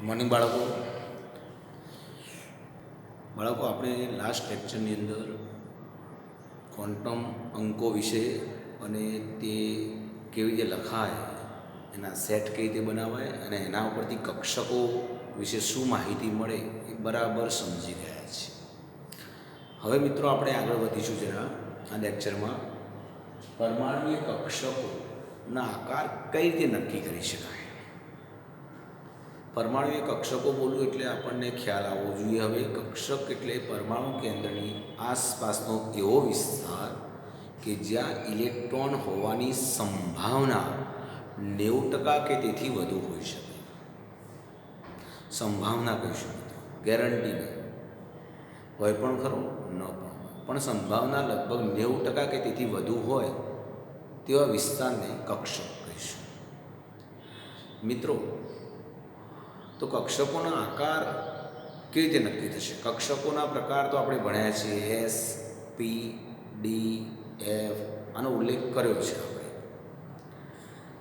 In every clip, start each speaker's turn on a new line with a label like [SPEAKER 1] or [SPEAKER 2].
[SPEAKER 1] Morning બાળકો આપણે last લેક્ચરની અંદર ક્વોન્ટમ અંકો વિશે અને તે કેવી રીતે લખાય, એના સેટ કેવી રીતે બનાવાય અને એના ઉપરથી કક્ષકો વિશે શું માહિતી મળે એ બરાબર સમજી ગયા છે. હવે મિત્રો આપણે આગળ વધીશું જરા આ લેક્ચરમાં. પરમાણુય કક્ષકોના આકાર કઈ રીતે નક્કી કરી શકાય. પરમાણુય કક્ષકો બોલવું એટલે આપણને ખ્યાલ આવવો જોઈએ. હવે કક્ષક એટલે પરમાણુ કેન્દ્રની આસપાસનો એવો વિસ્તાર કે જ્યાં ઇલેક્ટ્રોન હોવાની સંભાવના 90% કે તેથી વધુ હોઈ શકે. સંભાવના કહીશું મિત્રો, ગેરંટી નહીં, હોય પણ ખરો ન પણ સંભાવના લગભગ 90% કે તેથી વધુ હોય તેવા વિસ્તારને કક્ષક કહીશું. મિત્રો, તો કક્ષકોના આકાર કેવી રીતે નક્કી થશે? કક્ષકોના પ્રકાર તો આપણે ભણ્યા છીએ, એસ, પી, ડી, એફ, આનો ઉલ્લેખ કર્યો છે આપણે.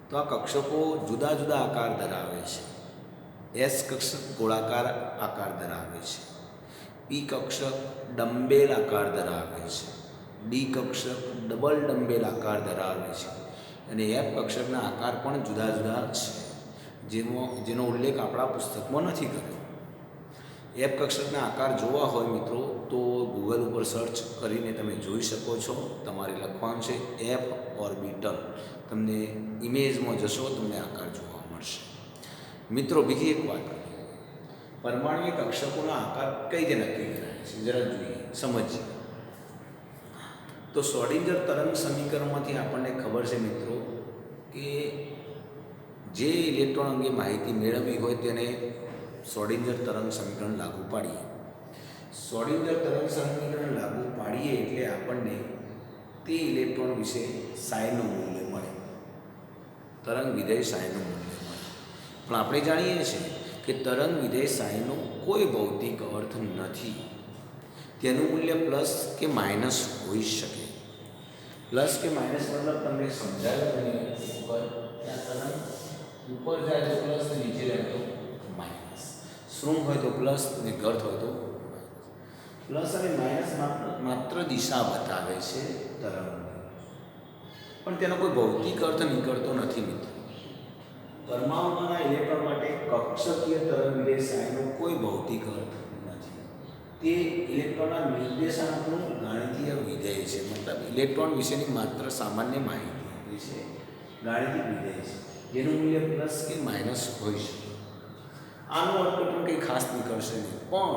[SPEAKER 1] તો આ કક્ષકો જુદા જુદા આકાર ધરાવે છે. એસ કક્ષક ગોળાકાર આકાર ધરાવે છે, પી કક્ષક ડમ્બેલ આકાર ધરાવે છે, ડી કક્ષક ડબલ ડમ્બેલ આકાર ધરાવે છે અને એફ કક્ષકના આકાર પણ જુદા જુદા છે, જેનો ઉલ્લેખ આપણા પુસ્તકમાં નથી કર્યો. એફ કક્ષકના આકાર જોવા હોય મિત્રો તો ગૂગલ ઉપર સર્ચ કરીને તમે જોઈ શકો છો. તમારે લખવાનું છે એફ ઓર્બિટલ, તમને ઇમેજમાં જશો તમને આકાર જોવા મળશે. મિત્રો, બીજી એક વાત કરીએ, પરમાણુય કક્ષકોના આકાર કઈ રીતે નક્કી કરાય છે જરા જોઈએ, સમજીએ. તો શ્રોડિંજર તરંગ સમીકરણમાંથી આપણને ખબર છે મિત્રો કે જે ઇલેક્ટ્રોન અંગે માહિતી મેળવવી હોય તેને શ્રોડિંજર તરંગ સમીકરણ લાગુ પાડીએ. શ્રોડિંજર તરંગ સમીકરણ લાગુ પાડીએ એટલે આપણને તે ઇલેક્ટ્રોન વિશે સાઈનું મૂલ્ય મળે, તરંગ વિધેય સાઈનું મૂલ્ય મળે. પણ આપણે જાણીએ છીએ કે તરંગ વિધેય સાઈનો કોઈ ભૌતિક અર્થ નથી. તેનું મૂલ્ય પ્લસ કે માઇનસ હોઈ શકે. પ્લસ કે માઇનસ મતલબ તમને સમજાવ્યું ઉપર, ત્યાં તરંગ ઉપર જાય તો પ્લસ, નીચે જાય તો માઇનસ. શૃંગ હોય તો પ્લસ અને ગર્ત હોય તો પ્લસ અને માઇનસ માત્ર દિશા બતાવે છે તરંગની, પણ તેનો કોઈ ભૌતિક અર્થ નીકળતો નથી મિત્રો. પરમાણુના ઇલેક્ટ્રોન માટે કક્ષકીય તરંગ વિધેય સાઈનો કોઈ ભૌતિક અર્થ નથી. તે ઇલેક્ટ્રોનના નિર્દેશાંકનું ગાણિતીય વિધેય છે. મતલબ ઇલેક્ટ્રોન વિશેની માત્ર સામાન્ય માહિતી છે, ગાણિતિક વિધેય છે, જેનું મૂલ્ય પ્લસ કે માઇનસ હોઈ શકે. આનું અર્થઘટન કંઈ ખાસ નીકળશે નહીં, પણ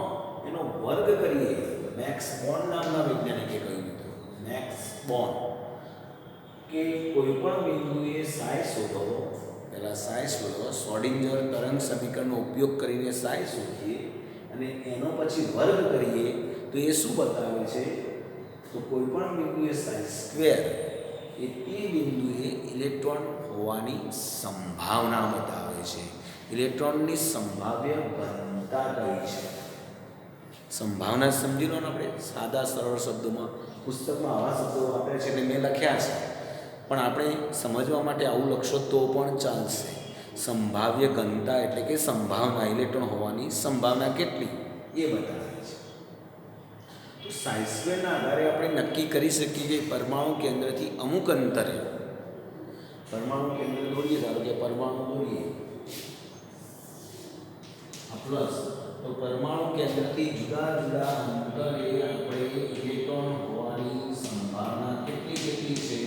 [SPEAKER 1] એનો વર્ગ કરીએ. મેક્સ બોર્ન નામના વૈજ્ઞાનિકે કહ્યું મિત્રો, મેક્સ બોર્ન, કે કોઈ પણ બિંદુએ સાઈ શોધો. પહેલાં સાઈ શોધો, શ્રોડિંજર તરંગ સમીકરણનો ઉપયોગ કરીને સાઈ શોધીએ અને એનો પછી વર્ગ કરીએ તો એ શું બતાવે છે? તો કોઈ પણ બિંદુએ સાઈ સ્ક્વેર એ તે બિંદુએ ઇલેક્ટ્રોન હોવાની સંભાવના બતાવે છે. ઇલેક્ટ્રોનની સંભાવ્ય ઘનતા કઈ છે? સંભાવના સમજી લો ને. આપણે સાદા સરળ શબ્દોમાં પુસ્તકમાં આવા શબ્દો વાપરે છે એટલે મેં લખ્યા છે, પણ આપણે સમજવા માટે આવું લખશો તો પણ ચાલશે. સંભાવ્ય ઘનતા એટલે કે સંભાવના, ઇલેક્ટ્રોન હોવાની સંભાવના કેટલી એ બતાવે છે. તો સાઈ સ્ક્વેરના આધારે આપણે નક્કી કરી શકીએ કે પરમાણુ કેન્દ્રથી અમુક અંતરે, પરમાણુ કેન્દ્ર દોરીએ, ધારો કે પરમાણુ દોરીએ પ્લસ, તો પરમાણુ કેન્દ્રથી જુદા જુદા અંતરે આપણે ઇલેક્ટ્રોન હોવાની સંભાવના કેટલી છે?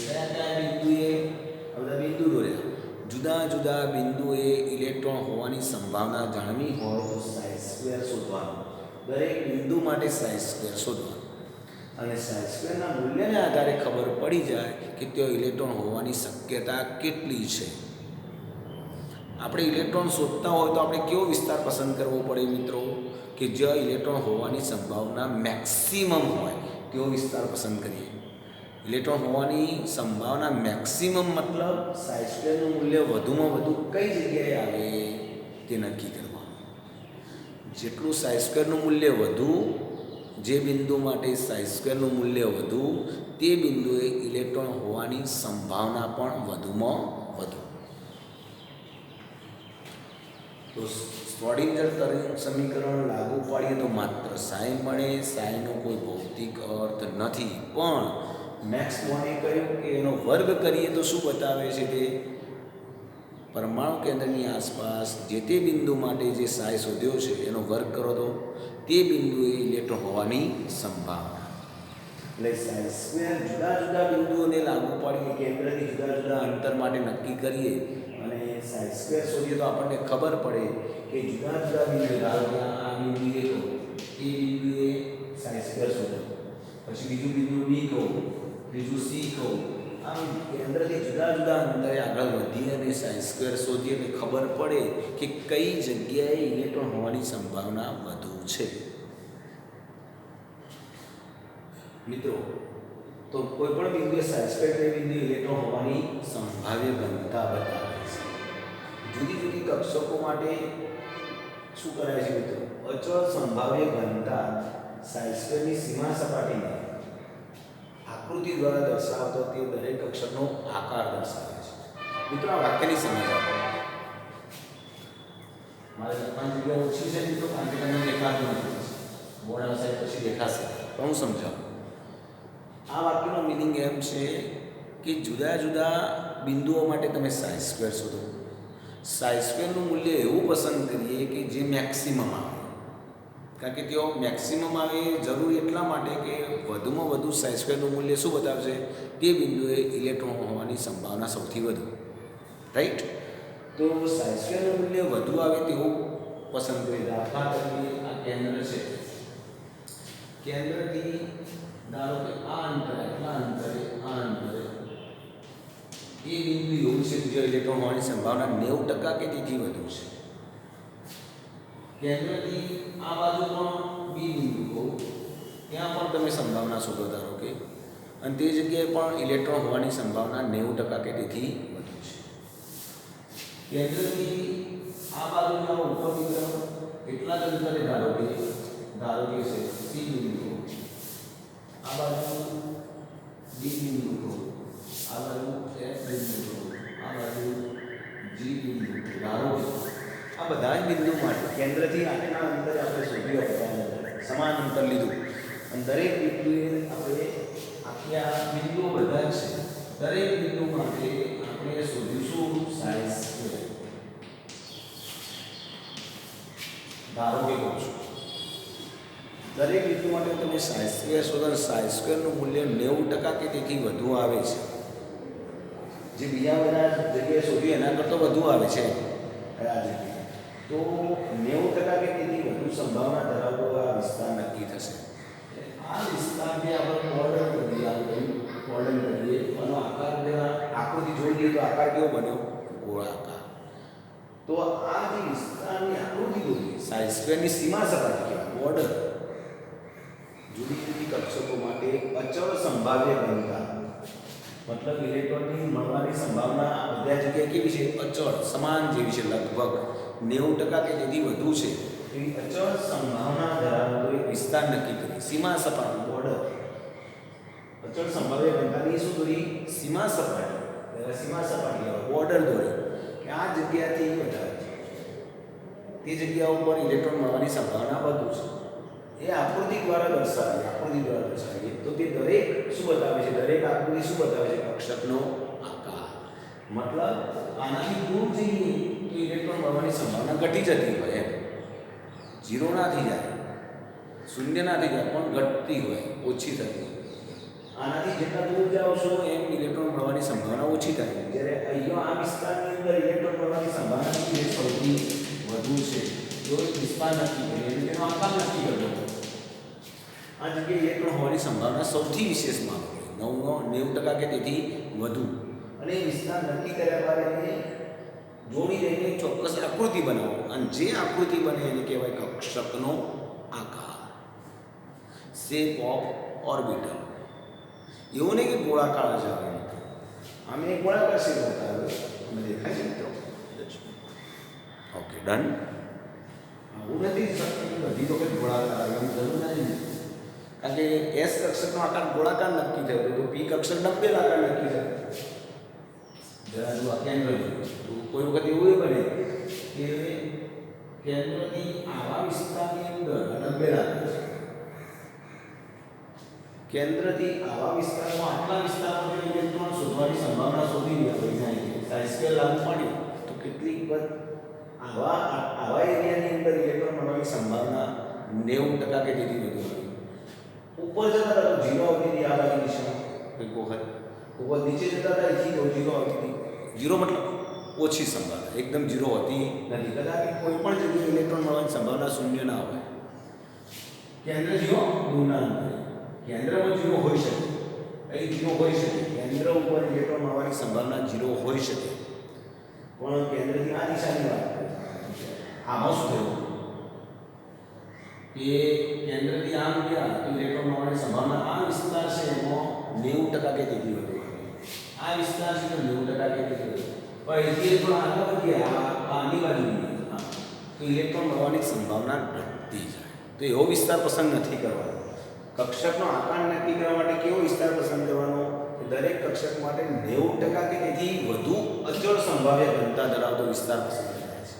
[SPEAKER 1] કયા કયા બિંદુએ, બધા બિંદુ દોર્યા, જુદા જુદા બિંદુએ ઇલેક્ટ્રોન હોવાની સંભાવના જાણવી હોય તો સાઈ સ્ક્વેર શોધવાનું. દરેક બિંદુ માટે સાઈ સ્ક્વેર શોધવાનું અને સાઈ સ્ક્વેરના મૂલ્યને આધારે ખબર પડી જાય કે ત્યાં ઇલેક્ટ્રોન હોવાની શક્યતા કેટલી છે. આપણે ઇલેક્ટ્રોન શોધતા હોય તો આપણે કેવો વિસ્તાર પસંદ કરવો પડે મિત્રો? કે જ્યાં ઇલેક્ટ્રોન હોવાની સંભાવના મેક્સિમમ હોય તેવો વિસ્તાર પસંદ કરીએ. ઇલેક્ટ્રોન હોવાની સંભાવના મેક્સિમમ મતલબ સાઈ સ્ક્વેરનું મૂલ્ય વધુમાં વધુ કઈ જગ્યાએ આવે તે નક્કી કરવાનું. જેટલું સાઈ સ્ક્વેરનું મૂલ્ય વધુ, જે બિંદુ માટે સાઈ સ્ક્વેરનું મૂલ્ય વધુ, તે બિંદુએ ઇલેક્ટ્રોન હોવાની સંભાવના પણ વધુમાં વધુ. તો સ્ક્રોડિંજર તરંગ સમીકરણ લાગુ પાડીએ તો માત્ર સાઈ મળે. સાઈનો કોઈ ભૌતિક અર્થ નથી, પણ મેક્સ બોર્ને કહ્યું કે એનો વર્ગ કરીએ તો શું બતાવે છે તે પરમાણુ કેન્દ્રની આસપાસ જે તે બિંદુ માટે જે સાઈ શોધ્યો છે એનો વર્ગ કરો તો તે બિંદુએ ઇલેક્ટ્રોન હોવાની સંભાવના. એટલે સાઈ સ્ક્વેર જુદા જુદા બિંદુઓને લાગુ પાડીએ, કેન્દ્રથી જુદા જુદા અંતર માટે નક્કી કરીએ અને સાઈ સ્ક્વેર શોધીએ તો આપણને ખબર પડે કે જુદા જુદા બિંદુ, ધારો કે આ બિંદુએ તો એ બિંદુએ સાઈ સ્ક્વેર શોધો, પછી બીજું બિંદુ બી કહું, બીજું સી કહું, આમ કેન્દ્રથી જુદા જુદા અંતરે આગળ વધીએ અને સાઈ સ્ક્વેર શોધીએ એટલે ખબર પડે કે કઈ જગ્યાએ ઇલેક્ટ્રોન હોવાની સંભાવના વધુ છે. મિત્રો, તો કોઈ પણ બિંદુએ સાઈ સ્ક્વેર તે બિંદુ ઇલેક્ટ્રોન હોવાની સંભાવ્ય ઘનતા બતાવે છે. જુદી જુદી કક્ષકો માટે શું કરાય છે મિત્રો? અચળ સંભાવ્ય ઘનતા સાઈ સ્ક્વેરની સીમા સપાટીને આકૃતિ દ્વારા દર્શાવતો તે દરેક કક્ષકનો આકાર દર્શાવે છે. મિત્રો, આ વાક્યની સમજ આપો. મારે લખવાની જગ્યા ઓછી છે મિત્રો, કારણ કે તમને દેખાતું નથી. બોર્ડ આવશે પછી દેખાશે, તો હું સમજાવું. આ વાક્યનો મિનિંગ એમ છે કે જુદા જુદા બિંદુઓ માટે તમે સાઈ સ્ક્વેર શોધો. સાઈ સ્ક્વેરનું મૂલ્ય એવું પસંદ કરીએ કે જે મેક્સિમમ આવે, કારણ કે તેઓ મેક્સિમમ આવે જરૂર એટલા માટે કે વધુમાં વધુ સાઈ સ્ક્વેરનું મૂલ્ય શું બતાવશે? તે બિંદુએ ઇલેક્ટ્રોન હોવાની સંભાવના સૌથી વધુ. રાઈટ? તો સાઈ સ્ક્વેરનું મૂલ્ય વધુ આવે તેવું પસંદ કરીએ. દાખલા તરીકે આ કેન્દ્ર છે, કેન્દ્રથી ધારો કે આ અંતરે, આટલા અંતરે, આ અંતરે એ બિંદુ એવું છે જે ઇલેક્ટ્રોન હોવાની સંભાવના 90% કે તેથી વધુ છે. કેન્દ્રથી આ બાજુ પણ બી બિંદુ કહો, ત્યાં પણ તમે સંભાવના શોધો ધારો કે, અને તે જગ્યાએ પણ ઇલેક્ટ્રોન હોવાની સંભાવના 90% કે તેથી વધુ છે. કેન્દ્રથી આ બાજુના ઉપર વિગ્રહ એટલા જ અંતરે ધારો કે છે સી બિંદુ, આ બાજુ ડી બિંદુ કહો, આ બાજુ એફ બિંદુ કહો, આ બાજુ જી બિંદુ કહો. ધારો કે આ બધા જ બિંદુ માટે કેન્દ્રથી આટલા અંતરે આપણે શોધ્યું, સમાન અંતર લીધું અને દરેક બિંદુએ આપણે આખી આ બિંદુઓ બધા છે, દરેક બિંદુ માટે આપણે શોધીશું સાઈ સ્ક્વેર. ધારો કે કહું છું દરેક બિંદુ માટે તમે સાઈ સ્ક્વેર શોધો. સાઈ સ્ક્વેરનું મૂલ્ય 90% કે તેથી વધુ આવે છે. જે બીજા બધા જગ્યાએ શોધ્યું એના કરતાં વધુ આવે છે આ જગ્યાએ. તો 90% કે તેથી વધુ સંભાવના ધરાવતો આ વિસ્તાર નક્કી થશે. આ વિસ્તારને આપણે કોર્ડન કરીએ, એનો આકાર આકૃતિ જોઈ લઈએ તો આકાર કેવો બન્યો? ગોળાકાર. તો આ જે વિસ્તારની આકૃતિ દોરી સાઈ સ્ક્વેરની સીમા સપાટી કહેવાય, બોર્ડર. જુદી જુદી કક્ષકો માટે અચળ સંભાવ્ય ઘનતા, મતલબ ઇલેક્ટ્રોનની મળવાની સંભાવના બધા જગ્યાએ કેવી છે? અચળ, સમાન જેવી છે, લગભગ 90% કે તેથી વધુ છે એવી અચળ સંભાવના ધરાવતો એક વિસ્તાર નક્કી કરી. સીમા સપાટી, બોર્ડર. અચળ સંભાવ્ય ઘનતાની શું દોરી? સીમા સપાટી. સીમા સપાટી બોર્ડર દોરી કે આ જગ્યાથી વધારે છે, તે જગ્યા ઉપર ઇલેક્ટ્રોન મળવાની સંભાવના વધુ છે. એ આકૃતિ દ્વારા દર્શાવીએ તો તે દરેક શું બતાવે છે? દરેક આકૃતિ શું બતાવે છે? કક્ષકનો આકાર. મતલબ આનાથી દૂર જઈએ તો ઇલેક્ટ્રોન મળવાની સંભાવના ઘટી જતી હોય, એમ 0 ના થઈ જાય, 0 ના થઈ જાય, પણ ઘટતી હોય, ઓછી થતી હોય. આનાથી જેટલા દૂર જાઓ છો એમ ઇલેક્ટ્રોન મળવાની સંભાવના ઓછી થાય. જ્યારે અહીંયા આ વિસ્તારની અંદર ઇલેક્ટ્રોન મળવાની સંભાવના સૌથી વધુ છે. જો વિસ્તાર નક્કી કરીએ તેનો આકાર નક્કી કરવો, આ જગ્યાએ ઇલેક્ટ્રોન હોવાની સંભાવના સૌથી વિશેષ માનો 90% કે તેથી વધુ. અને એ વિસ્તાર નક્કી કર્યા બાદ એને જોડી દઈને ચોક્કસ આકૃતિ બનાવો, અને જે આકૃતિ બને એને કહેવાય કક્ષકનો આકાર, શેપ ઓફ ઓર્બિટલ. એવું નહીં કે ગોળાકાર જ આવે, આમે ગોળાકાર શેપ બતાવ્યો, અમે દેખાય છે મિત્રો. Okay, done. આવું નથી બધી વખત ગોળાકાર આવે, એમ જરૂર નથી. કારણ કે એસ કક્ષકનો આકાર ગોળાકાર નક્કી થયો તો પી કક્ષક ડંબેલ આકાર નક્કી થયો. જરા જો આ કેન્દ્ર તો કોઈ વખત એવું બને કે કેન્દ્રથી આવા વિસ્તારની અંદર ડંબેલ આપેલ છે. કેન્દ્રથી આવા વિસ્તારમાં આટલા વિસ્તારમાં જો ઇલેક્ટ્રોન શોધવાની સંભાવના શોધી જાય છે, સાઇઝ સ્ક્વેર લાગુ પાડ્યું તો કેટલીક પર આવા એરિયાની અંદર ઇલેક્ટ્રોન મળવાની સંભાવના 90% કે તેથી વધુ હતી. ઉપર જતા હતા તો 0 આવતી હતી આ બાજુ દિશામાં એક વખત, ઉપર નીચે જતા હતા અહીંથી તો 0 આવતી હતી. 0 મતલબ ઓછી સંભાવના, એકદમ 0 હોતી નથી. કદાચ કોઈ પણ જગ્યાએ ઇલેક્ટ્રોન મળવાની સંભાવના શૂન્ય ના હોય. કેન્દ્ર 0 દૂરના અંતરે, કેન્દ્રમાં 0 હોઈ શકે, અહીં 0 હોઈ શકે, કેન્દ્ર ઉપર ઇલેક્ટ્રોન મળવાની સંભાવના 0 હોઈ શકે, પણ કેન્દ્રથી આ દિશાની વાત કરીએ. આમાં શું થયું કે કેન્દ્રથી આમ ગયા તો ઇલેક્ટ્રોન મળવાની સંભાવના આ વિસ્તાર છે એમાં 90% કે તેથી વધુ. આ વિસ્તાર છે તો 90% કે તેથી વધુ. પણ અહીંથી પણ આગળ ગયા આની બાજુ તો ઇલેક્ટ્રોન મળવાની સંભાવના ઘટતી જાય. તો એવો વિસ્તાર પસંદ નથી કરવાનો. કક્ષકનો આકાર નક્કી કરવા માટે કેવો વિસ્તાર પસંદ કરવાનો? દરેક કક્ષક માટે 90% કે તેથી વધુ અચળ સંભાવ્ય ઘનતા ધરાવતો વિસ્તાર પસંદ કરાય છે.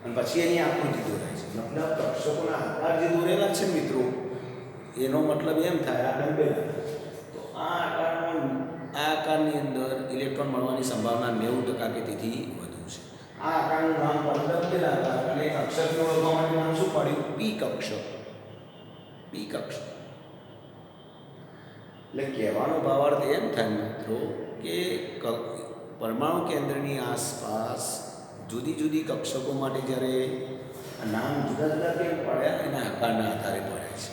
[SPEAKER 1] અને પછી એની આકૃતિ દોરાય છે. મતલબ કક્ષકોના આકાર જે દોરેલા છે મિત્રો, એનો મતલબ એમ થાય આ ડંબેલ, તો આ આકારની અંદર ઇલેક્ટ્રોન મળવાની સંભાવના 90% કે તેથી વધુ છે. આ આકારનું નામ ડંબેલ આકાર, અને કક્ષકને ઓળખવા માટે નામ શું પાડ્યું? પી કક્ષક. પી કક્ષક એટલે કહેવાનો ભાવાર્થ એમ થાય મિત્રો કે પરમાણુ કેન્દ્રની આસપાસ જુદી જુદી કક્ષકો માટે જ્યારે નામ જુદા જુદા કેમ પડ્યા એના આકારના આધારે પડ્યા છે.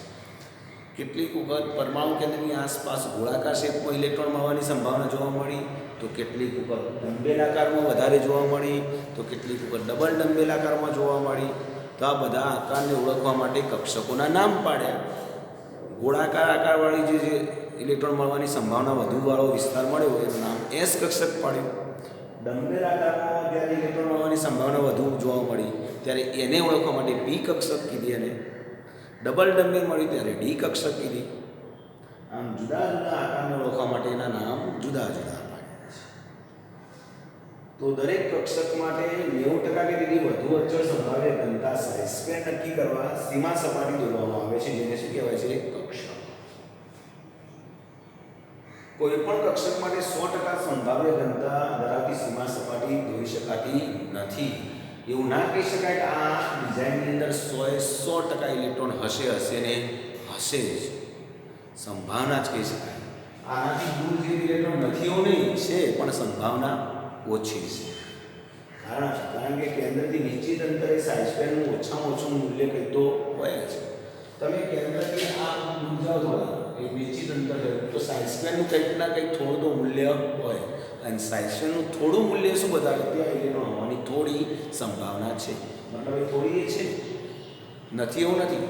[SPEAKER 1] કેટલીક વખત પરમાણુ કેન્દ્રની આસપાસ ગોળાકાર શેપમાં ઇલેક્ટ્રોન મળવાની સંભાવના જોવા મળી, તો કેટલીક વખત ડંબેલ આકારમાં વધારે જોવા મળી, તો કેટલીક વખત ડબલ ડંબેલ આકારમાં જોવા મળી. તો આ બધા આકારને ઓળખવા માટે કક્ષકોના નામ પાડ્યા. ગોળાકાર આકારવાળી જે ઇલેક્ટ્રોન મળવાની સંભાવના વધુવાળો વિસ્તાર મળ્યો એનું નામ એસ કક્ષક પાડ્યું. ડંબેલ આકારમાં જ્યારે ઇલેક્ટ્રોન મળવાની સંભાવના વધુ જોવા મળી ત્યારે એને ઓળખવા માટે પી કક્ષક કીધી, અને ડબલ ડંબેલ મળી ત્યારે ડી કક્ષક કીધી. આમ જુદા જુદા આકારને ઓળખવા માટે એના નામ જુદા જુદા પાડ્યા છે. તો દરેક કક્ષક માટે 90% કે તેથી વધુ અચળ સંભાવ્ય ઘનતા સાઇઝ સ્ક્વેર નક્કી કરવા સીમા સપાટી દોરવામાં આવે છે, જેને શું કહેવાય છે? કક્ષક. કોઈ પણ કક્ષક માટે 100% સંભાવ્ય ઘનતા ધરાવતી સીમા સપાટી દોરી શકાતી નથી. એવું ના કહી શકાય કે આ ડિઝાઇનની અંદર 100% ઇલેક્ટ્રોન હશે ને હશે જ. સંભાવના જ કહી શકાય. આનાથી દૂર જે ઇલેક્ટ્રોન નથી એવું નહીં છે, પણ સંભાવના ઓછી છે. કારણ કે કેન્દ્રથી નિશ્ચિત અંતરે સાઇઝ સ્ક્વેરનું ઓછામાં ઓછું મૂલ્ય કંઈ તો હોય જ. તમે કેન્દ્રથી આ દૂર જાઓ થોડા એ નિશ્ચિત અંતર તો સાઇઝ સ્ક્વેરનું કંઈક ના કંઈક થોડું તો મૂલ્ય હોય, અને સાઇઝ સ્ક્વેરનું થોડું મૂલ્ય શું બતાવે? ત્યાં ઇલેક્ટ્રોન હોવાની થોડી સંભાવના છે. મતલબ એ થોડી એ છે, નથી એવું નથી.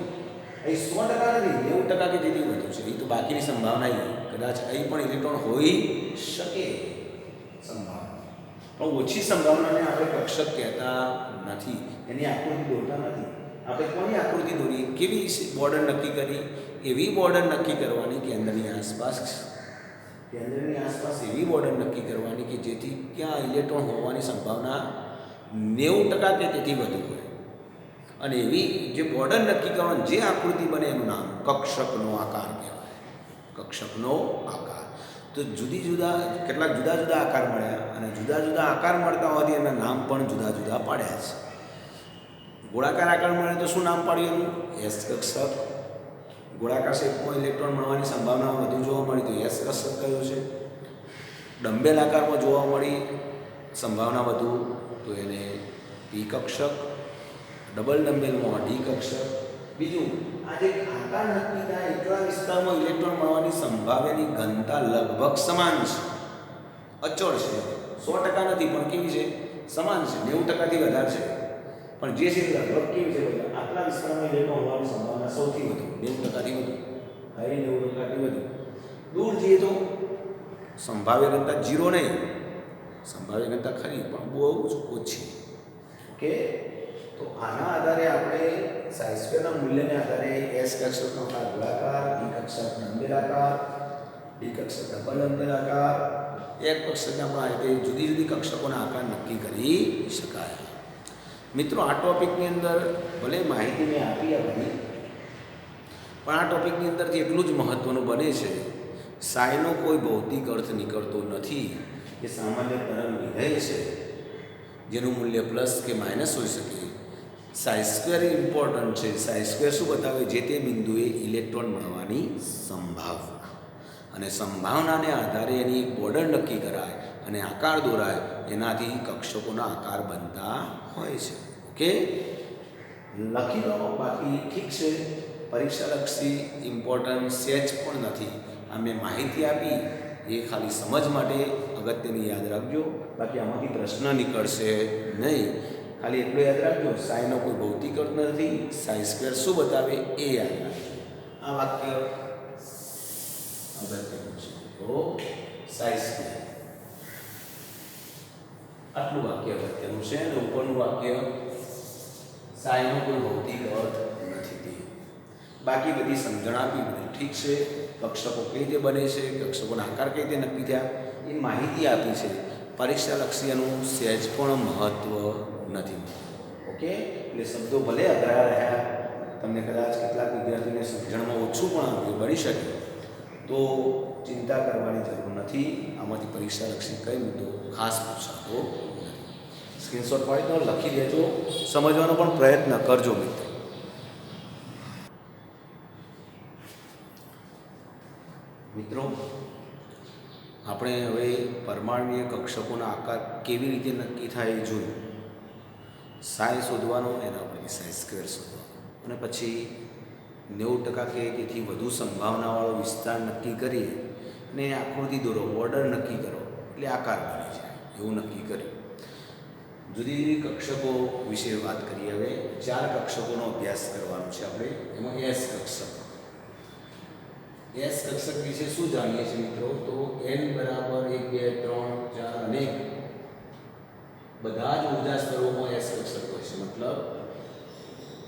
[SPEAKER 1] અહીં 100% નથી, 90% કે તેથી વધુ છે. એ તો બાકીની સંભાવના કદાચ અહીં પણ ઇલેક્ટ્રોન હોઈ શકે સંભાવના, પણ ઓછી સંભાવનાને આપણે કક્ષક કહેતા નથી. એની આકૃતિ દોરતા નથી. આપણે કોની આકૃતિ દોરી? કેવી બોર્ડર નક્કી કરી? એવી બોર્ડર નક્કી કરવાની કેન્દ્રની આસપાસ એવી બોર્ડર નક્કી કરવાની કે જેથી ત્યાં ઇલેક્ટ્રોન હોવાની સંભાવના 90% કે તેથી વધુ હોય. અને એવી જે બોર્ડર નક્કી કરવાની જે આકૃતિ બને એનું નામ કક્ષકનો આકાર કહેવાય. કક્ષકનો આકાર. તો કેટલાક જુદા જુદા આકાર મળ્યા, અને જુદા જુદા આકાર મળતા હોવાથી એના નામ પણ જુદા જુદા પાડ્યા છે. ગોળાકાર આકાર મળે તો શું નામ પાડ્યું એનું? એસ કક્ષક. ગોળાકાર શેપમાં ઇલેક્ટ્રોન મળવાની સંભાવના વધુ જોવા મળી તો એસ કક્ષક કયું છે. ડંબેલ આકારમાં જોવા મળી સંભાવના વધુ તો એને પી કક્ષક. ડબલ ડંબેલમાં ડી કક્ષક. બીજું, આ જે આકાર નક્કી થાય એટલા વિસ્તારમાં ઇલેક્ટ્રોન મળવાની સંભાવ્યની ઘનતા લગભગ સમાન છે, અચળ છે. 100% નથી, પણ કેવી છે? સમાન છે. 90%થી વધારે છે, પણ જે છે લગભગ કેવી છે? આટલા વિસ્તારમાં ઇલેક્ટ્રોન હોવાની સંભાવના સૌથી વધુ, 90%થી વધુ. અહીં 90%થી વધુ. દૂર જઈએ તો સંભાવ્ય ઘનતા 0 નહીં, સંભાવ્ય ઘનતા ખરી પણ બહુ જ ઓછી. ઓકે, તો આના આધારે આપણે સાઇઝ સ્ક્વેરના મૂલ્યને આધારે એસ કક્ષકનો આકાર ગોળાકાર, ડી કક્ષક ડંબેલાકાર, ડી કક્ષક ડબલ ડંબેલાકાર, એક કક્ષકના પણ આ રીતે જુદી જુદી કક્ષકોના આકાર નક્કી કરી શકાય. મિત્રો આ ટોપિકની અંદર ભલે માહિતી મેં આપી બધી, પણ આ ટોપિકની અંદરથી એટલું જ મહત્ત્વનું બને છે, સાઈનો કોઈ ભૌતિક અર્થ નીકળતો નથી કે સામાન્ય તરંગ વિધેય છે જેનું મૂલ્ય પ્લસ કે માઇનસ હોઈ શકે. સાઈ સ્ક્વેર ઇમ્પોર્ટન્ટ છે. સાઈ સ્ક્વેર શું બતાવે? જે તે બિંદુએ ઇલેક્ટ્રોન મળવાની સંભાવના, અને સંભાવનાને આધારે એની એક બોર્ડર નક્કી કરાય અને આકાર દોરાય, એનાથી કક્ષકોના આકાર બનતા હોય છે. ઓકે, લખી દો. બાકી ઠીક છે, પરીક્ષાલક્ષી ઇમ્પોર્ટન્સ સેચ પણ નથી. આ મેં માહિતી આપી એ ખાલી સમજ માટે અગત્યની યાદ રાખજો. બાકી આમાંથી પ્રશ્ન નીકળશે નહીં. ખાલી એટલું યાદ રાખજો, સાઈનો કોઈ ભૌતિક અર્થ નથી. સાઈ સ્ક્વેર શું બતાવે એ યાદ રાખજો. આ વાક્ય અગત્યનું છે. તો સાઈ સ્ક્વેર આટલું વાક્ય અગત્યનું છે. અને ઉપરનું વાક્ય સાઈનો કોઈ ભૌતિક અર્થ નથી. બાકી બધી સમજણ આપી, બધું ઠીક છે. કક્ષકો કઈ રીતે બને છે, કક્ષકોના આકાર કઈ રીતે નક્કી થયા, એ માહિતી આપી છે. પરીક્ષાલક્ષી એનું સહેજ પણ મહત્ત્વ નથી. ઓકે, એટલે શબ્દો ભલે અઘરા રહ્યા, તમને કદાચ કેટલાક વિદ્યાર્થીઓને સમજણમાં ઓછું પણ આવ્યું બની શકે, તો ચિંતા કરવાની જરૂર નથી. આમાંથી પરીક્ષાલક્ષી કઈ મુદ્દો ખાસ પૂછાતો નથી. સ્ક્રીનશોટ પાડી દો, લખી દેજો, સમજવાનો પણ પ્રયત્ન કરજો મિત્રો. મિત્રો, આપણે હવે પરમાણ્વીય કક્ષકોના આકાર કેવી રીતે નક્કી થાય એ જોયું. સાઈ શોધવાનો, એના પછી સાઈ સ્ક્વેર શોધવાનો, અને પછી 90% કે તેથી વધુ સંભાવનાવાળો વિસ્તાર નક્કી કરીએ અને આકૃતિ દોરો, બોર્ડર નક્કી કરો, એટલે આકાર બની જાય એવું નક્કી કર્યું. જુદી જુદી કક્ષકો વિશે વાત કરીએ. હવે 4 કક્ષકોનો અભ્યાસ કરવાનો છે આપણે. એમાં એસ કક્ષક. એસ કક્ષક વિશે શું જાણીએ છીએ મિત્રો? તો n બરાબર 1 2 3 4 અને બધા જ ઉર્જા સ્તરોમાં એસ કક્ષક હોય છે. મતલબ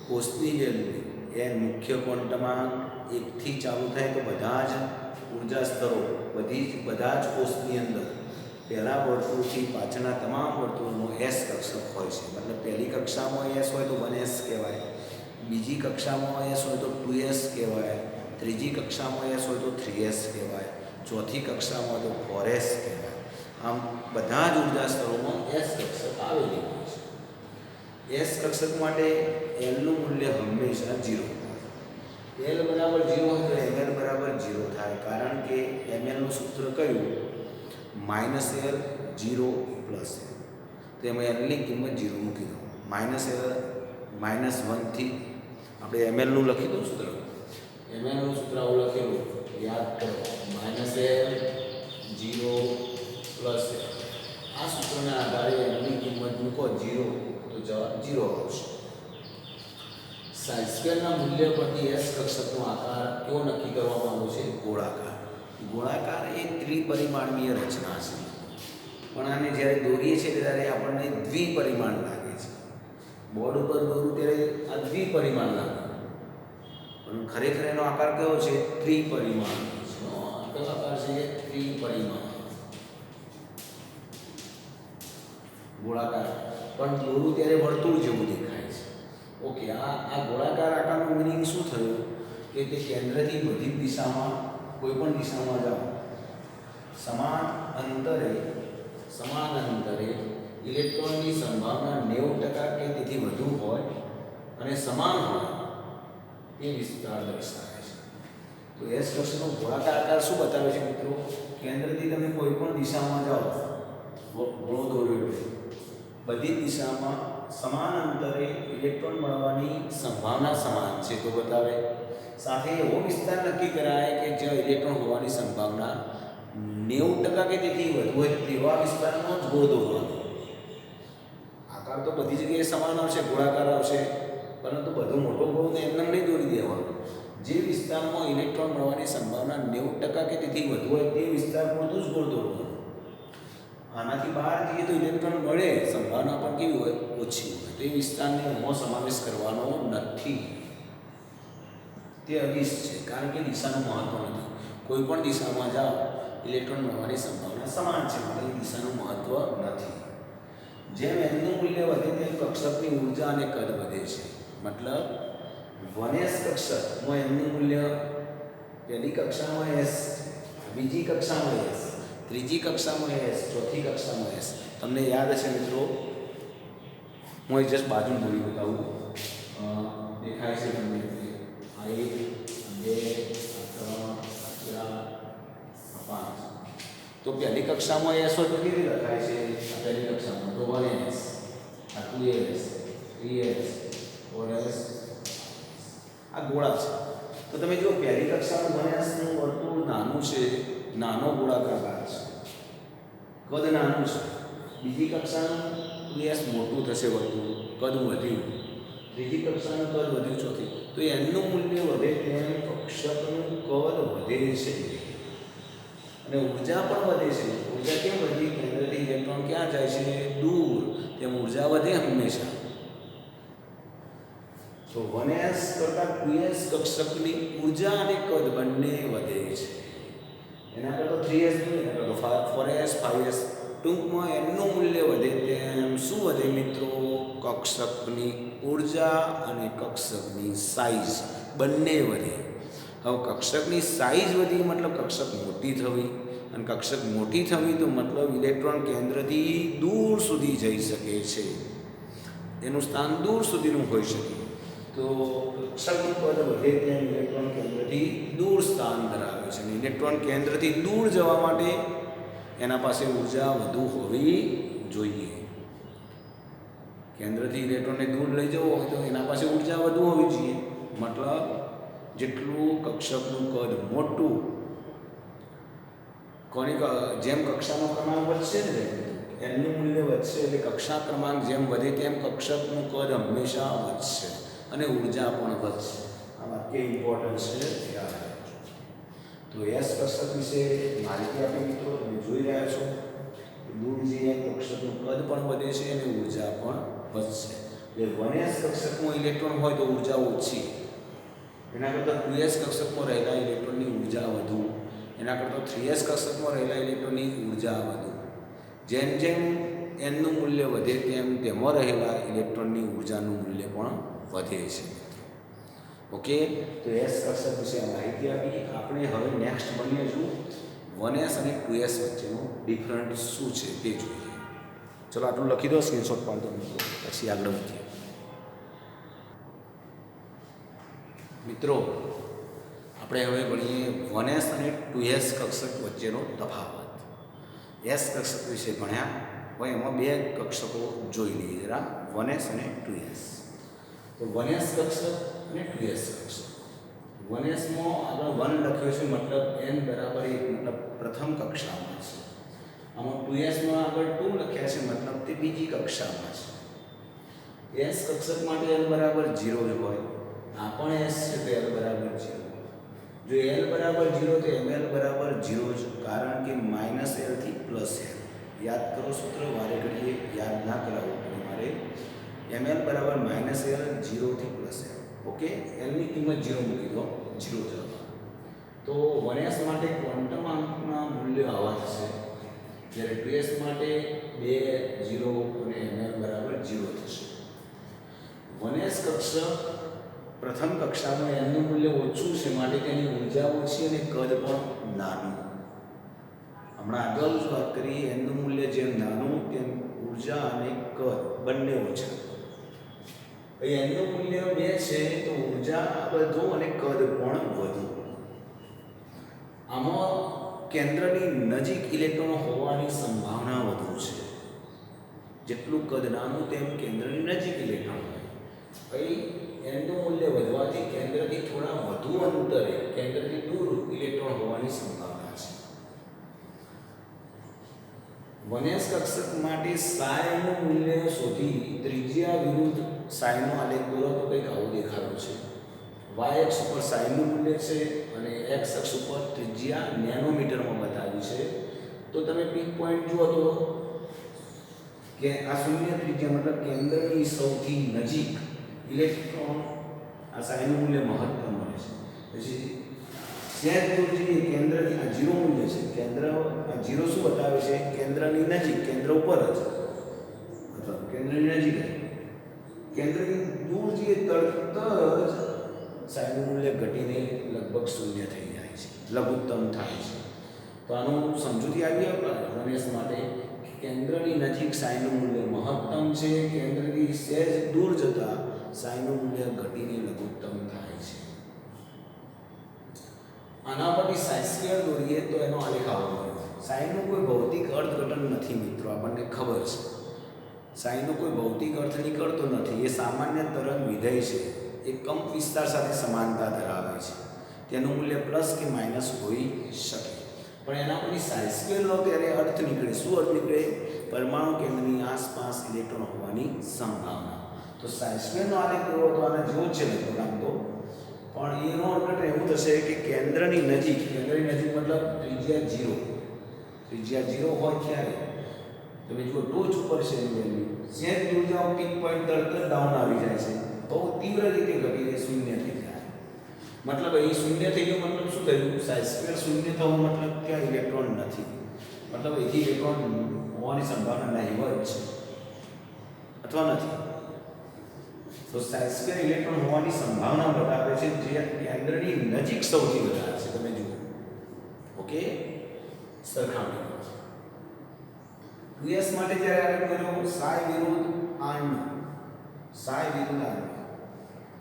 [SPEAKER 1] કોષની વેલ્યુ n મુખ્ય ક્વોન્ટમાં 1 થી ચાલુ થાય તો બધા જ ઉર્જા સ્તરો બધા જ કોષની અંદર પહેલા વર્તુળથી પાછળના તમામ વર્તુળમાં એસ કક્ષક હોય છે. મતલબ પહેલી કક્ષામાં એસ હોય તો 1s કહેવાય, બીજી કક્ષામાં એસ હોય તો 2s કહેવાય, ત્રીજી કક્ષામાં એસ હોય તો 3s કહેવાય, ચોથી કક્ષામાં તો 4s કહેવાય. આમ બધા જ ઉર્જા સ્તરોમાં એસ કક્ષક આવેલી હોય છે. એસ કક્ષક માટે એલનું મૂલ્ય હંમેશા 0 થાય. એલ બરાબર 0 હોય તો એમએલ બરાબર 0 થાય, કારણ કે એમએલનું સૂત્ર કયું? -l 0 + l. તો એમાં એલની કિંમત 0 મૂકી દો. -l -1 થી આપણે એમએલનું લખી દઉં સૂત્ર. એમએલનું સૂત્ર આવું લખેલું, યાદ કરો, -l 0 + l. આ સૂત્રના આધારે એલની કિંમત મૂકો 0 તો જવાબ 0 આવશે. સાઈ સ્ક્વેરના મૂલ્ય પરથી એસ કક્ષકનો આકાર કેવો નક્કી કરવામાં આવ્યો છે? ગોળાકાર. ગોળાકાર એ ત્રિપરિમાણીય રચના છે, પણ આને જ્યારે દોરીએ છીએ ત્યારે આપણને દ્વિપરિમાણ લાગે છે. બોર્ડ ઉપર દોરું ત્યારે આ દ્વિપરિમાણ લાગે, પણ ખરેખર એનો આકાર કેવો છે? ત્રિપરિમાણ. કયો આકાર છે? ત્રિપરિમાણ ગોળાકાર, પણ દોરું ત્યારે વર્તુળ જેવું દેખાય છે. ઓકે, આ ગોળાકાર આકારનું મિનિંગ શું થયું? કે તે કેન્દ્રથી બધી દિશામાં, કોઈ પણ દિશામાં જાઓ, સમાન અંતરે ઇલેક્ટ્રોનની સંભાવના 90% કે તેથી વધુ હોય અને સમાન હોય એ વિસ્તાર દર્શાવે છે. તો એસ કક્ષકનો ગોળાકાર આકાર શું બતાવે છે મિત્રો? કેન્દ્રથી તમે કોઈ પણ દિશામાં જાઓ, ગોળો દોર્યો, બધી દિશામાં સમાન અંતરે ઇલેક્ટ્રોન મળવાની સંભાવના સમાન છે તો બતાવે. સાથે એવો વિસ્તાર નક્કી કરાય કે જ્યાં ઇલેક્ટ્રોન હોવાની સંભાવના 90% કે તેથી વધુ હોય તેવા વિસ્તારમાં જ ગોળ દોરવાનો. આકાર તો બધી જગ્યાએ સમાન આવશે, ગોળાકાર આવશે, પરંતુ બધો મોટો ગોળ તો એમને નહીં દોરી દેવાનો. જે વિસ્તારમાં ઇલેક્ટ્રોન મળવાની સંભાવના 90% કે તેથી વધુ હોય તે વિસ્તાર પૂરતું જ ગોળ દોરવાનું. આનાથી બહાર જઈએ તો ઇલેક્ટ્રોન મળે, સંભાવના પણ કેવી હોય? ઓછી હોય. તે વિસ્તારને એમાં સમાવેશ કરવાનો નથી. તે અદિશ છે, કારણ કે દિશાનું મહત્વ નથી. કોઈ પણ દિશામાં જાઓ, ઇલેક્ટ્રોન મળવાની સંભાવના સમાન છે, માટે દિશાનું મહત્વ નથી. જેમ એનનું મૂલ્ય વધે તેમ કક્ષકની ઉર્જા અને કદ વધે છે. મતલબ 1s કક્ષકમાં એનનું મૂલ્ય પહેલી કક્ષામાં s, બીજી કક્ષામાં s, ત્રીજી કક્ષામાં s, ચોથી કક્ષામાં s. તમને યાદ હશે મિત્રો, હું એક જસ્ટ બાજુ દોરી બતાવું, દેખાય છે તમને? આ 1, 2, 3, 4, 5. તો પહેલી કક્ષામાં s હોય તો કેવી રીતે લખાય છે? આ પહેલી કક્ષામાં તો 1s, આ 2s, 3s, 4s, આ ગોળા છે. તો તમે જો પહેલી કક્ષામાં 1s નું વર્તુળ નાનું છે, નાનો ગોળાકાર ભાગ છે, કદ નાનું છે. બીજી કક્ષાનું 2s મોટું થશે વર્તુળ, કદ વધ્યું. ત્રીજી કક્ષાનું કદ વધ્યું, ચોથી. તો એનું મૂલ્ય વધે તેમ કક્ષકનું કદ વધે છે અને ઉર્જા પણ વધે છે. ઉર્જા કેમ વધી? કેન્દ્રથી ઇલેક્ટ્રોન ક્યાં જાય છે? દૂર. તેમ ઉર્જા વધે હંમેશા. તો 1s કરતાં 2s કક્ષકની ઉર્જા અને કદ બંને વધે છે. એના કરતાં 3s નહીં, એના કરતાં 4s, 5s. ટૂંકમાં એનું મૂલ્ય વધે તેમ શું વધે મિત્રો? કક્ષકની ઉર્જા અને કક્ષકની સાઇઝ બંને વધે. હવે કક્ષકની સાઇઝ વધી મતલબ કક્ષક મોટી થવી, અને કક્ષક મોટી થવી તો મતલબ ઇલેક્ટ્રોન કેન્દ્રથી દૂર સુધી જઈ શકે છે. એનું સ્થાન દૂર સુધીનું હોઈ શકે. તો કક્ષકનું કદ વધે તેમ ઇલેક્ટ્રોન કેન્દ્રથી દૂર સ્થાન ધરાવે છે. અને ઇલેક્ટ્રોન કેન્દ્રથી દૂર જવા માટે એના પાસે ઉર્જા વધુ હોવી જોઈએ. કેન્દ્રથી ઇલેક્ટ્રોનને દૂર લઈ જવો હોય તો એના પાસે ઉર્જા વધુ હોવી જોઈએ. મતલબ જેટલું કક્ષકનું કદ મોટું, જેમ કક્ષાનો ક્રમાંક વધશે ને એનું મૂલ્ય વધશે, એટલે કક્ષા ક્રમાંક જેમ વધે તેમ કક્ષકનું કદ હંમેશા વધશે અને ઉર્જા પણ વધશે. આ વાક્ય ઇમ્પોર્ટન્ટ છે, યાદ રાખજો. તો s કક્ષક વિશે માહિતી આપી મિત્રો, તમે જોઈ રહ્યા છો. દૂર જઈએ કક્ષકનું કદ પણ વધે છે અને ઉર્જા પણ વધશે. એટલે 1s કક્ષકમાં ઇલેક્ટ્રોન હોય તો ઉર્જા ઓછી, એના કરતાં 2s કક્ષકમાં રહેલા ઇલેક્ટ્રોનની ઉર્જા વધુ, એના કરતાં 3s કક્ષકમાં રહેલા ઇલેક્ટ્રોનની ઉર્જા વધુ. જેમ જેમ એનનું મૂલ્ય વધે તેમ તેમાં રહેલા ઇલેક્ટ્રોનની ઉર્જાનું મૂલ્ય પણ વધે છે. ઓકે, તો s કક્ષક વિશે માહિતી આપી. આપણે હવે નેક્સ્ટ ભણીશું 1s અને 2s વચ્ચેનો ડિફરન્ટ શું છે તે જોઈએ. ચલો આટલું લખી દો, સ્ક્રીનશોટ પાડો મિત્રો, પછી આગળ વધીએ. મિત્રો આપણે હવે ભણીએ 1s અને 2s કક્ષક વચ્ચેનો તફાવત. s કક્ષક વિશે ભણ્યા, હવે એમાં બે કક્ષકો જોઈ લઈએ જરા, 1s અને 2s. તો 1s કક્ષક અને 2s કક્ષક. 1sમાં આગળ 1 લખ્યો છે મતલબ n બરાબર 1, મતલબ પ્રથમ કક્ષામાં છે. આમાં 2sમાં આગળ 2 લખ્યા છે મતલબ તે બીજી કક્ષામાં છે. s કક્ષક માટે l બરાબર 0 જ હોય. આ પણ s છે તો l બરાબર 0. જો l બરાબર 0 તો ml બરાબર 0 જ, કારણ કે -l થી +l. યાદ કરો સૂત્ર, વારે ઘડીએ યાદ ના કરાવવું પડે મારે. ml બરાબર -l, 0 થી +l. ઓકે, l ની કિંમત 0 મૂકી દો, 0 જવાબ. તો 1s માટે ક્વોન્ટમ આંકના મૂલ્ય આવા થશે, જ્યારે 2s માટે 2, 0 અને ml બરાબર 0 થશે. 1s કક્ષક પ્રથમ કક્ષામાં એનું મૂલ્ય ઓછું છે, માટે તેની ઉર્જા ઓછી અને કદ પણ નાનું. હમણાં આગળ જ વાત કરી, એનું મૂલ્ય જેમ નાનું તેમ ઉર્જા અને કદ બંને ઓછા. એનું મૂલ્ય 2 છે તો ઉર્જા વધુ અને કદ પણ વધુ. આમાં કેન્દ્રની નજીક ઇલેક્ટ્રોન હોવાની સંભાવના વધુ છે. જેટલું કદ નાનું તેમ કેન્દ્રની નજીક ઇલેક્ટ્રોન હોય. એનું મૂલ્ય વધવાથી કેન્દ્રથી થોડા વધુ અંતરે, કેન્દ્રથી દૂર ઇલેક્ટ્રોન હોવાની સંભાવના છે. 1s કક્ષક માટે સાયનું મૂલ્ય શોધી ત્રિજ્યા વિરુદ્ધ સાયનો આલેખ દોરો તો કંઈક આવું દેખાડું છે. y અક્ષ ઉપર સાયનું મૂલ્ય છે અને x અક્ષ ઉપર ત્રિજ્યા નેનોમીટરમાં બતાવી છે. તો તમે પીક પોઈન્ટ જુઓ તો કે આ શૂન્ય ત્રિજ્યા મતલબ કેન્દ્રની સૌથી નજીક ઇલેક્ટ્રોન આ સાયનું મૂલ્ય મહત્તમ મળે છે. પછી સેજ દૂર જઈએ કેન્દ્રથી આ 0 મૂલ્ય છે, કેન્દ્ર આ 0 શું બતાવે છે? કેન્દ્રની નજીક, કેન્દ્ર ઉપર જ. કેન્દ્રની નજીક કેન્દ્રથી દૂર જઈએ તરત જ સાઈનું મૂલ્ય ઘટીને લગભગ શૂન્ય થઈ જાય છે, લઘુત્તમ થાય છે. તો આનું સમજૂતી આવી રમેશ માટે કેન્દ્રની નજીક સાઈનું મૂલ્ય મહત્તમ છે, કેન્દ્રથી સહેજ દૂર જતાં સાઈનું મૂલ્ય ઘટીને લઘુત્તમ થાય છે. આના પરથી સાઈ સ્ક્વેર દોરીએ તો એનો આલેખ આવો મળે. સાઈનું કોઈ ભૌતિક અર્થઘટન નથી મિત્રો, આપણને ખબર છે. સાઈનો કોઈ ભૌતિક અર્થ નીકળતો નથી. એ સામાન્ય તરંગ વિધેય છે, એ કંપ વિસ્તાર સાથે સમાનતા ધરાવે છે. તેનું મૂલ્ય પ્લસ કે માઇનસ હોઈ શકે, પણ એના પરથી સાઈ સ્ક્વેર લો ત્યારે અર્થ નીકળે. શું અર્થ નીકળે? પરમાણુ કેન્દ્રની આસપાસ ઇલેક્ટ્રોન હોવાની સંભાવના. તો સાઈ સ્ક્વેરનો આલેખ દોરો તો આના જેવો જ છે લગભગ આમ તો, પણ એનો અર્થ એવું થશે કે કેન્દ્રની નજીક મતલબ ત્રિજ્યા 0. ત્રિજ્યા 0 હોય ત્યારે તમે જુઓ ટોચ ઉપર છે એની વેલ્યુ, સહેજ દૂર જાઓ પીક પોઈન્ટ તરત જ ડાઉન આવી જાય છે, બહુ તીવ્ર રીતે ઘટીને શૂન્ય થઈ જાય. મતલબ અહીં શૂન્ય થઈ ગયો, મતલબ શું થયું? સાઈ સ્ક્વેર શૂન્ય થવો મતલબ ત્યાં ઇલેક્ટ્રોન નથી, મતલબ અહીંથી ઇલેક્ટ્રોન હોવાની સંભાવના નહીવત છે અથવા નથી. તો સાઈ સ્ક્વેર ઇલેક્ટ્રોન હોવાની સંભાવના બતાવે છે, જે કેન્દ્રની નજીક સૌથી વધારે છે. તમે જુઓ, ઓકે, સરખામણી 2s માટે જ્યારે આપણે કર્યો સાઈ વિરુદ્ધ આરનો, સાઈ વિરુદ્ધ આરનો,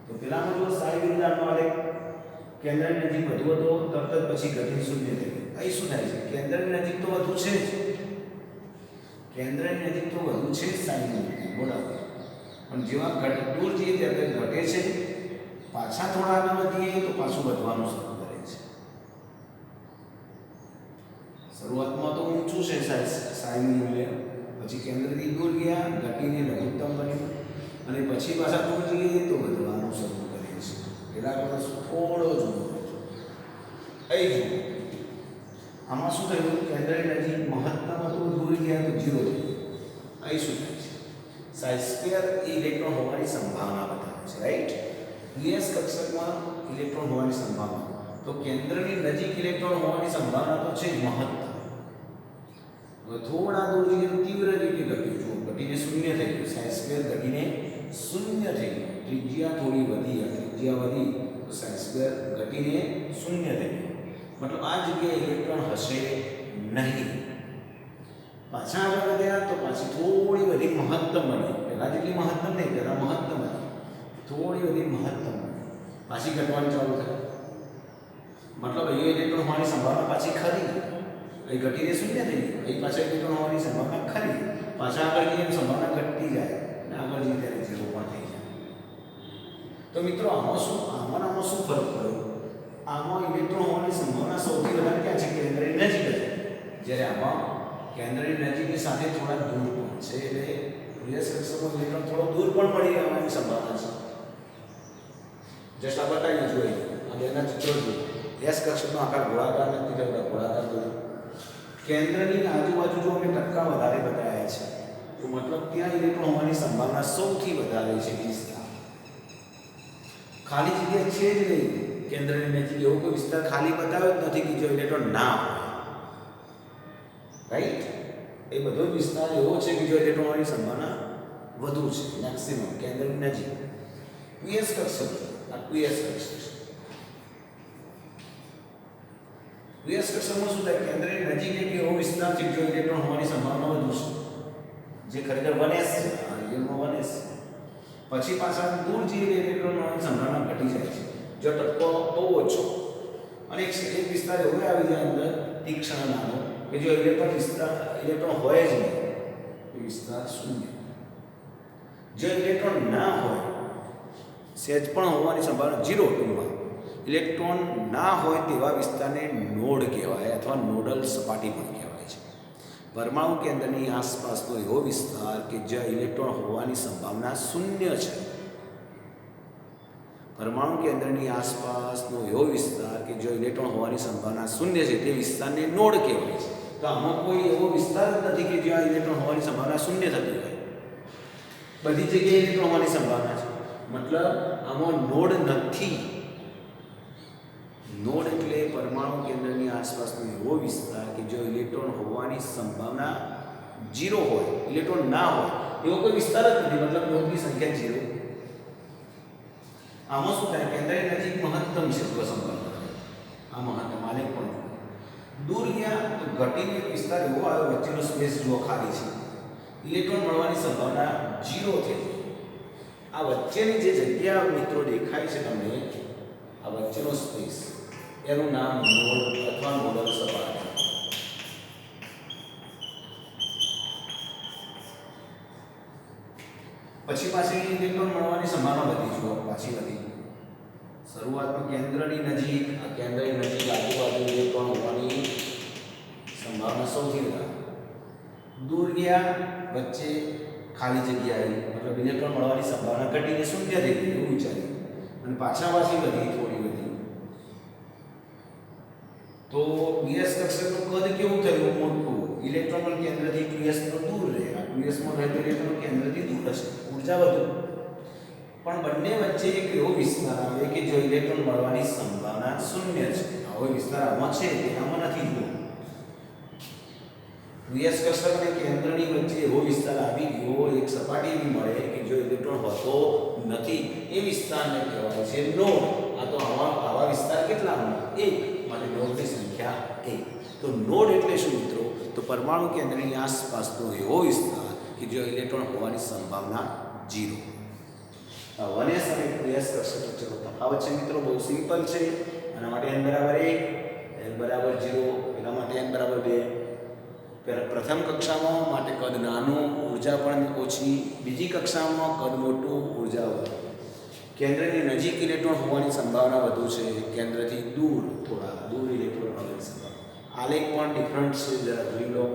[SPEAKER 1] તો પેલાનો જો સાઈ વિરુદ્ધ આરનો આલેખ કેન્દ્રની નજીક વધુ હતો, તરત જ પછી ઘટીને શૂન્ય થઈ ગયું. અહીં શું થાય છે? કેન્દ્રની નજીક તો વધુ છે જ, કેન્દ્રની નજીક તો વધુ છે જ સાઈનું બરાબર, પણ જેવા દૂર જઈએ ત્યારે ઘટે છે, પાછા થોડા આગળ વધીએ તો પાછું વધવાનું શરૂ કરે છે. શરૂઆતમાં તો ઊંચું છે સાઈનું મૂલ્ય, પછી કેન્દ્રથી દૂર ગયા, ઘટીને લઘુત્તમ બન્યું, અને પછી પાછા દૂર જઈએ તો વધવાનું શરૂ કરે છે. પેલા કરતા થોડો જ અહીં આમાં શું થયું? કેન્દ્રની નજીક મહત્તમ હતું, દૂર ગયા તો 0 થયું. અહીં શું થાય છે? સાઈ સ્ક્વેર ઇલેક્ટ્રોન હોવાની સંભાવના બતાવે છે, રાઈટ? ds કક્ષકમાં ઇલેક્ટ્રોન હોવાની સંભાવના, તો કેન્દ્રની નજીક ઇલેક્ટ્રોન હોવાની સંભાવના તો છે જ મહત્તમ. થોડા દૂર જઈએ તો તીવ્ર રીતે ઘટ્યું, જો ઘટીને શૂન્ય થઈ ગયું. સાઈ સ્ક્વેર ઘટીને શૂન્ય થઈ ગયું. ત્રિજ્યા થોડી વધી, ત્રિજ્યા વધી તો સાઈ સ્ક્વેર ઘટીને શૂન્ય થઈ ગયું. મતલબ આ જગ્યાએ ઇલેક્ટ્રોન હશે નહીં. પાછા આગળ વધ્યા તો પાછી થોડી વધી મહત્તમ બની. પહેલાં જેટલી મહત્તમ નહીં, પહેલાં મહત્તમ હતી, થોડી વધી મહત્તમ બની, પાછી ઘટવાની ચાલુ થાય. મતલબ અહીં ઇલેક્ટ્રોન હોવાની સંભાવના પાછી ખરી, અહીં ઘટીને શૂન્ય થઈ ગઈ. અહીં પાછા ઇલેક્ટ્રોન હોવાની સંભાવના ખરી, પાછા આગળ જઈએ સંભાવના ઘટતી જાય, અને આગળ જઈએ ત્યારે 0 પણ થઈ જાય. તો મિત્રો આમાં શું ફરક પડ્યો? આમાં ઇલેક્ટ્રોન હોવાની સંભાવના સૌથી વધારે ક્યાં છે? કેન્દ્રની નજીક છે. જ્યારે આમાં કેન્દ્રની નજીકની સાથે થોડા દૂર પણ છે, એટલે ds કક્ષકમાં ઇલેક્ટ્રોન થોડો દૂર પણ મળી રહેવાની સંભાવના છે. જસ્ટ આ બતાવી જોઈએ, આ બેના ચિત્રો જોઈએ. ds કક્ષકનો આકાર ગોળાકાર નથી થતો, ગોળાકાર દોર્યો. કેન્દ્રની આજુબાજુ જો અમે ટક્કા વધારે બતાવ્યા છે, તો મતલબ ત્યાં ઇલેક્ટ્રોન હોવાની સંભાવના સૌથી વધારે છે. ખાલી જગ્યા છે જ નહીં કેન્દ્રની નજીક, એવો કોઈ વિસ્તાર ખાલી બતાવ્યો જ નથી કે જો ઇલેક્ટ્રોન ના હોય, રાઈટ? એ બધો વિસ્તાર એવો છે કે જો ઇલેક્ટ્રોન હોવાની સંભાવના વધુ છે, મેક્સિમમ કેન્દ્રની નજીક. ds કક્ષક, આ ds કક્ષક, ds કક્ષકમાં શું થાય? કેન્દ્રની નજીક એક એવો વિસ્તાર છે જો ઇલેક્ટ્રોન હોવાની સંભાવના વધુ છે, જે ખરેખર 1s છે. આ રિયલમાં 1s. પછી પાછા દૂર જઈએ ઇલેક્ટ્રોન હોવાની સંભાવના ઘટી જાય છે, જો ટપ્પો બહુ ઓછો, અને એક વિસ્તાર એવો આવી જાય અંદર તીક્ષ્ણ નાનો કે જો ઇલેક્ટ્રોન હોય જ નહીં, એ વિસ્તાર શૂન્ય. જો ઇલેક્ટ્રોન ના હોય, સહેજ પણ હોવાની સંભાવના 0, ટૂંકમાં ઇલેક્ટ્રોન ના હોય તેવા વિસ્તારને નોડ કહેવાય, અથવા નોડલ સપાટી પણ કહેવાય છે. પરમાણુ કેન્દ્રની આસપાસનો એવો વિસ્તાર કે જ્યાં ઇલેક્ટ્રોન હોવાની સંભાવના શૂન્ય છે. પરમાણુ કેન્દ્રની આસપાસનો એવો વિસ્તાર કે જ્યાં ઇલેક્ટ્રોન હોવાની સંભાવના શૂન્ય છે, તે વિસ્તારને નોડ કહેવાય છે. તો આમાં કોઈ એવો વિસ્તાર જ નથી કે જ્યાં ઇલેક્ટ્રોન હોવાની સંભાવના શૂન્ય થતી હોય. બધી જગ્યાએ ઇલેક્ટ્રોન હોવાની સંભાવના છે, મતલબ આમાં નોડ નથી. નોડ એટલે પરમાણુ કેન્દ્રની આસપાસનો એવો વિસ્તાર કે જો ઇલેક્ટ્રોન હોવાની સંભાવના 0 હોય, ઇલેક્ટ્રોન ના હોય, એવો કોઈ વિસ્તાર જ નથી, મતલબ નોડની સંખ્યા 0. આમાં શું થાય, કેન્દ્રની નજીક મહત્તમ છે સંભાવના, આ મહત્તમ આલેખ પણ દૂર ગયા તો ઘટીને એક વિસ્તાર એવો આવ્યો, વચ્ચેનો સ્પેસ જુઓ ખાલી છે, ઇલેક્ટ્રોન મળવાની સંભાવના 0 થઈ. આ વચ્ચેની જે જગ્યા મિત્રો દેખાય છે તમને, આ વચ્ચેનો સ્પેસ, એનું નામ નોડ અથવા નોડલ સપાટી. પછી પાછી ઇલેક્ટ્રોન મળવાની સંભાવના વધી, જુઓ પાછી વધી. શરૂઆતમાં કેન્દ્રની નજીક, આ કેન્દ્રની નજીક આજુબાજુ ઇલેક્ટ્રોન હોવાની સંભાવના સૌથી વધારે. દૂર ગયા વચ્ચે ખાલી જગ્યા આવી, મતલબ ઇલેક્ટ્રોન મળવાની સંભાવના ઘટીને શૂન્ય થઈ ગઈ એવું વિચાર્યું, અને પાછી વધી, થોડી વધી. તો PS કક્ષકનું કદ કેવું થયું, મોટું. ઇલેક્ટ્રોન કેન્દ્રથી 2s તો દૂર રહે, આ 2s માં રહેતો ઇલેક્ટ્રોન કેન્દ્રથી દૂર હશે, ઊર્જા વધુ. પણ બંને વચ્ચે એક એવો વિસ્તાર આવે કે જો ઇલેક્ટ્રોન મળવાની સંભાવના શૂન્ય છે. આવો વિસ્તાર આમાં છે, તેનામાં નથી. જુઓ 2s કક્ષક અને કેન્દ્રની વચ્ચે એવો વિસ્તાર આવી ગયો, એક સપાટી એવી મળે કે જો ઇલેક્ટ્રોન હોતો નથી, એ વિસ્તારને કહેવાય છે નોડ. આ તો આવા વિસ્તાર કેટલામાં? 1, માટે નોડની સંખ્યા 1. તો નોડ એટલે શું મિત્રો? તો પરમાણુ કેન્દ્રની આસપાસનો એવો વિસ્તાર કે જો ઇલેક્ટ્રોન હોવાની સંભાવના 0. 1s અને 2s કક્ષક વચ્ચેનો તફાવત છે મિત્રો, બહુ સિમ્પલ છે. આના માટે n બરાબર 1, l બરાબર 0, એના માટે n બરાબર 2. પ્રથમ કક્ષામાં માટે કદ નાનું, ઊર્જા પણ ઓછી. બીજી કક્ષામાં કદ મોટું, ઊર્જા વધુ. કેન્દ્રની નજીક ઇલેક્ટ્રોન હોવાની સંભાવના વધુ છે, કેન્દ્રથી દૂર, થોડા દૂર ઇલેક્ટ્રોન હોવાની સંભાવના. આલેખ પણ ડિફરન્ટ છે, જરા જોઈ લો.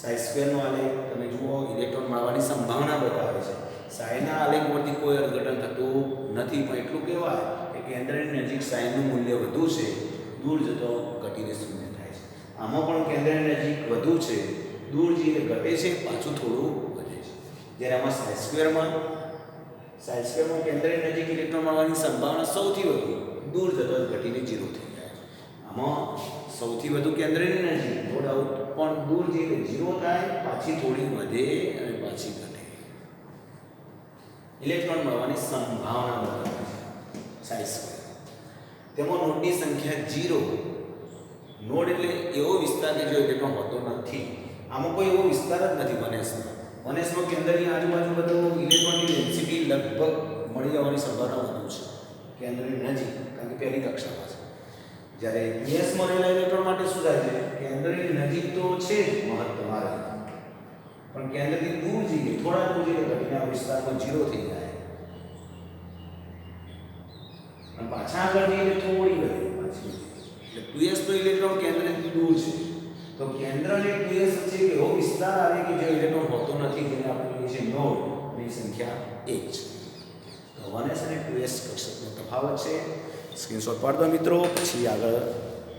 [SPEAKER 1] ψ² નો આલેખ તમે જુઓ, ઇલેક્ટ્રોન મળવાની સંભાવના બતાવે છે. ψના આલેખ પરથી કોઈ અર્થઘટન થતું નથી, પણ એટલું કહેવાય કે કેન્દ્રની નજીક ψનું મૂલ્ય વધુ છે, દૂર જતો ઘટીને શૂન્ય થાય છે. આમાં પણ કેન્દ્રની નજીક વધુ છે, દૂર જઈને ઘટે છે, પાછું થોડું વધે છે. જ્યારે આમાં ψ² માં કેન્દ્રની નજીક ઇલેક્ટ્રોન મળવાની સંભાવના સૌથી વધુ, દૂર જતો ઘટીને 0 થઈ જાય. આમાં સૌથી વધુ કેન્દ્રની નજીક, નો ડાઉટ, પણ દૂર જઈને 0 થાય, પાછી થોડી વધે અને પાછી ઘટે. ઇલેક્ટ્રોન મળવાની સંભાવના બતાવે છે ψ². તેમાં નોડની સંખ્યા 0. નોડ એટલે એવો વિસ્તાર કે જો ઇલેક્ટ્રોન હોતો નથી. આમાં કોઈ એવો વિસ્તાર જ નથી 1s માં કેન્દ્રની આજુબાજુ બધું ઇલેક્ટ્રોનની ડેન્સિટી લગભગ મળી જવાની સંભાવના વધુ છે કેન્દ્રની નજીક, કારણ કે પહેલી કક્ષામાં છે. જ્યારે 2s માં રહેલા ઇલેક્ટ્રોન માટે શું થાય છે, કેન્દ્રની નજીક તો છે જ મહત્તમ આલેખ, પણ કેન્દ્રથી દૂર જઈએ, થોડા દૂર જઈએ ઘટીને આ વિસ્તારમાં 0 થઈ જાય, અને પાછા આગળ જઈએ થોડી વધે પાછી. એટલે 2s તો ઇલેક્ટ્રોન કેન્દ્રથી દૂર છે, તો કેન્દ્ર અને 2s વચ્ચે એવો વિસ્તાર આવે કે જે ઇલેક્ટ્રોન હોતો નથી, જેને આપણે કહીએ છીએ નોડ, ની સંખ્યા 1 છે. તો 1s અને 2s કક્ષકનો તફાવત છે. સ્ક્રીનશોટ પાડો મિત્રો, પછી આગળ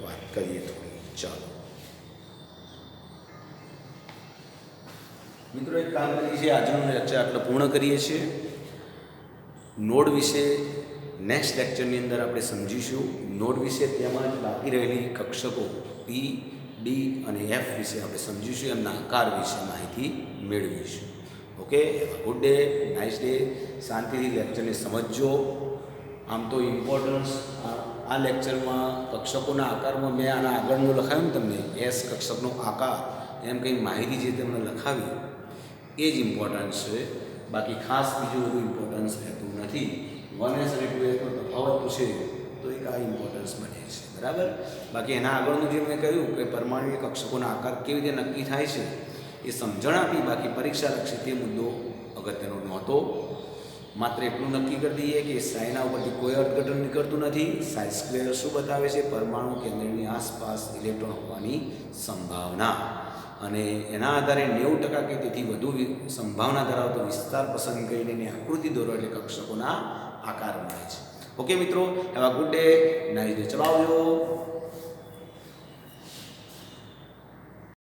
[SPEAKER 1] વાત કરીએ થોડી. ચાલો મિત્રો, એક કામ કરીએ છીએ, આજનું લેક્ચર આટલું પૂર્ણ કરીએ છીએ. નોડ વિશે નેક્સ્ટ લેક્ચરની અંદર આપણે સમજીશું. નોડ વિશે તેમજ બાકી રહેલી કક્ષકો P, D અને F વિશે આપણે સમજીશું, એમના આકાર વિશે માહિતી મેળવીશું. Okay, good day, nice day. શાંતિથી લેક્ચરને સમજજો. આમ તો ઇમ્પોર્ટન્સ આ લેક્ચરમાં કક્ષકોના આકારમાં મેં આના આગળનું લખાવ્યું તમને, S કક્ષકનો આકાર, એમ કંઈ માહિતી જે તમને લખાવી એ જ ઇમ્પોર્ટન્સ છે. બાકી ખાસ બીજું બધું ઇમ્પોર્ટન્સ રહેતું નથી. 1s અને 2s નો તફાવત પૂછે તો એક આ ઇમ્પોર્ટન્સ બને છે, બરાબર. બાકી એના આગળનું જે મેં કહ્યું કે પરમાણુ કક્ષકોના આકાર કેવી રીતે નક્કી થાય છે એ સમજણ આપી. બાકી પરીક્ષાલક્ષી તે મુદ્દો અગત્યનો નહોતો. માત્ર એટલું નક્કી કરી દઈએ કે ψના ઉપરથી કોઈ અર્થઘટન નીકળતું નથી. ψ² શું બતાવે છે, પરમાણુ કેન્દ્રની આસપાસ ઇલેક્ટ્રોન હોવાની સંભાવના, અને એના આધારે 90% કે તેથી વધુ સંભાવના ધરાવતો વિસ્તાર પસંદ કરીને એની આકૃતિ દોરો એટલે કક્ષકોના આકાર મળે છે. ઓકે મિત્રો, have a good day, nice day. ચલો આવજો.